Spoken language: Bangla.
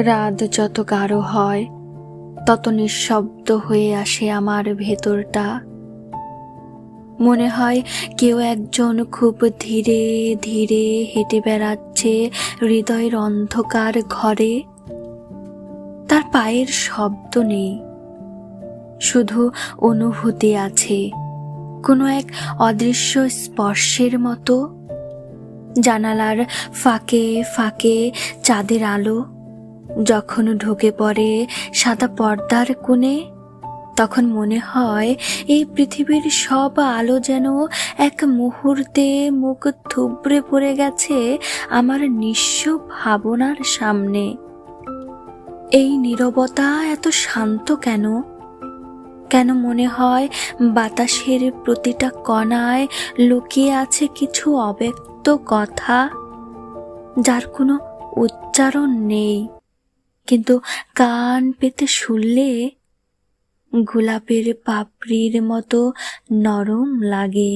রাত যত গাঢ় হয় তত নিঃশব্দ হয়ে আসে আমার ভেতরটা। মনে হয় কেউ একজন খুব ধীরে ধীরে হেঁটে বেড়াচ্ছে হৃদয়ের অন্ধকার ঘরে। তার পায়ের শব্দ নেই, শুধু অনুভূতি আছে, কোনো এক অদৃশ্য স্পর্শের মতো। জানালার ফাঁকে ফাঁকে চাঁদের আলো যখন ঢুকে পড়ে সাদা পর্দার কোণে, তখন মনে হয় এই পৃথিবীর সব আলো যেন এক মুহূর্তে মুখ থুবড়ে পড়ে গেছে আমার নিঃস্ব ভাবনার সামনে। এই নীরবতা এত শান্ত কেন? কেন মনে হয় বাতাসের প্রতিটা কণায় লুকিয়ে আছে কিছু অব্যক্ত কথা, যার কোনো উচ্চারণ নেই, কিন্তু কান পেতে শুনলে গোলাপের পাপড়ির মতো নরম লাগে।